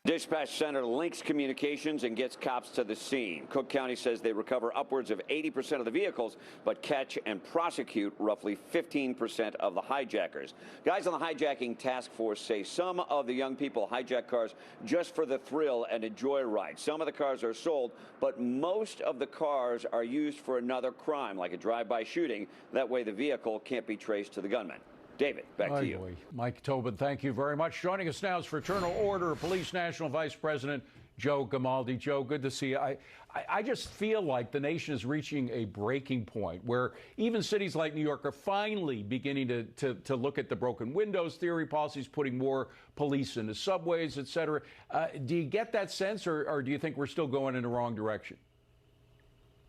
Dispatch center links communications and gets cops to the scene. Cook County says they recover upwards of 80% of the vehicles, but catch and prosecute roughly 15% of the hijackers. Guys on the hijacking task force say some of the young people hijack cars just for the thrill and a joyride. Some of the cars are sold, but most of the cars are used for another crime, like a drive-by shooting. That way the vehicle can't be traced to the gunman. David, back to you. Mike Tobin, thank you very much. Joining us now is Fraternal Order of Police National Vice President Joe Gamaldi. Joe, good to see you. I just feel like the nation is reaching a breaking point where even cities like New York are finally beginning to look at the broken windows theory policies, putting more police into subways, et cetera. Do you get that sense, or do you think we're still going in the wrong direction?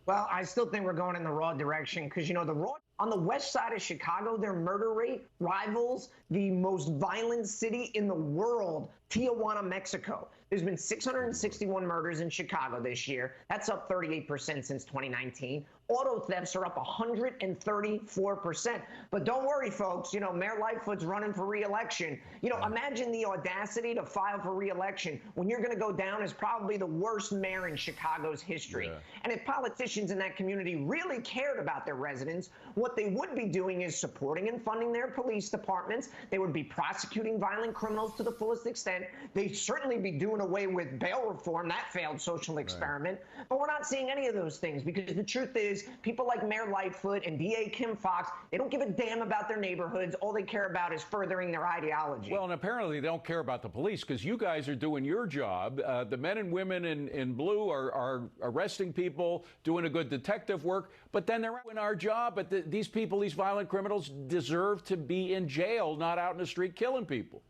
Well, I still think we're going in the wrong direction because, you know, on the west side of Chicago, their murder rate rivals the most violent city in the world, Tijuana, Mexico. There's been 661 murders in Chicago this year. That's up 38% since 2019. Auto thefts are up 134%. But don't worry, folks. You know, Mayor Lightfoot's running for re-election. You know, imagine the audacity to file for re-election when you're going to go down as probably the worst mayor in Chicago's history. Yeah. And if politicians in that community really cared about their residents, what they would be doing is supporting and funding their police departments. They would be prosecuting violent criminals to the fullest extent. They'd certainly be doing away with bail reform, that failed social experiment. Right. But we're not seeing any of those things because the truth is people like Mayor Lightfoot and DA Kim Foxx, they don't give a damn about their neighborhoods. All they care about is furthering their ideology. Well, and apparently they don't care about the police because you guys are doing your job. The men and women in blue are arresting people, doing a good detective work, but then they're doing our job. But these people, these violent criminals, deserve to be in jail, not out in the street killing people.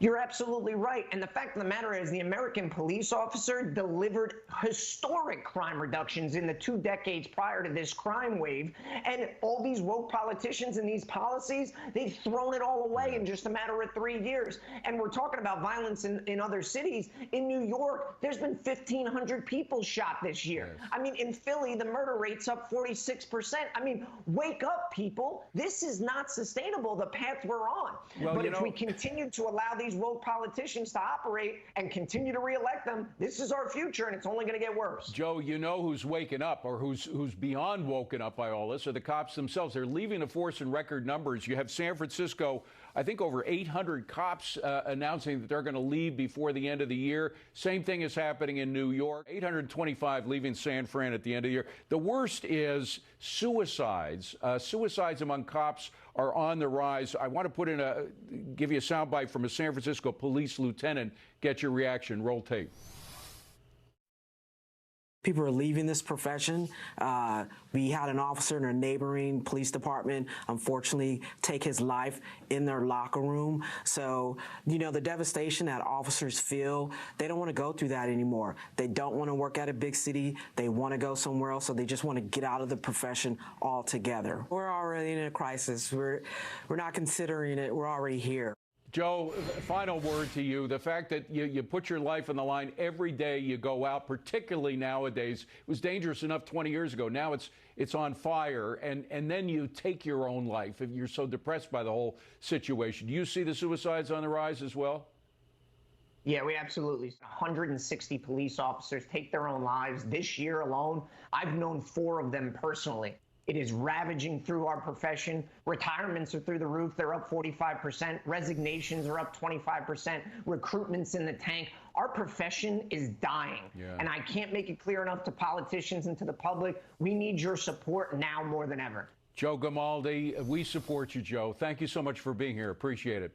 You're absolutely right. And the fact of the matter is the American police officer delivered historic crime reductions in the 2 decades prior to this crime wave. And all these woke politicians and these policies, they've thrown it all away in just a matter of 3 years. And we're talking about violence in other cities. In New York, there's been 1,500 people shot this year. Yes. I mean, in Philly, the murder rate's up 46%. I mean, wake up, people. This is not sustainable, the path we're on. Well, but if we continue to allow these woke politicians to operate and continue to reelect them, this is our future, and it's only going to get worse. Joe, you know who's waking up, or who's beyond woken up by all this, are the cops themselves. They're leaving the force in record numbers. You have San Francisco, I think over 800 cops announcing that they're going to leave before the end of the year. Same thing is happening in New York. 825 leaving San Fran at the end of the year. The worst is suicides. Suicides among cops are on the rise. I want to give you a soundbite from a San Francisco police lieutenant. Get your reaction. Roll tape. People are leaving this profession. We had an officer in a neighboring police department, unfortunately, take his life in their locker room. So, you know, the devastation that officers feel, they don't want to go through that anymore. They don't want to work at a big city. They want to go somewhere else, so they just want to get out of the profession altogether. We're already in a crisis. We're not considering it. We're already here. Joe, final word to you. The fact that you put your life on the line every day you go out, particularly nowadays, it was dangerous enough 20 years ago. Now it's on fire, and then you take your own life if you're so depressed by the whole situation. Do you see the suicides on the rise as well? Yeah, we absolutely. 160 police officers take their own lives this year alone. I've known 4 of them personally. It is ravaging through our profession. Retirements are through the roof. They're up 45%. Resignations are up 25%. Recruitment's in the tank. Our profession is dying. Yeah. And I can't make it clear enough to politicians and to the public. We need your support now more than ever. Joe Gamaldi, we support you, Joe. Thank you so much for being here. Appreciate it.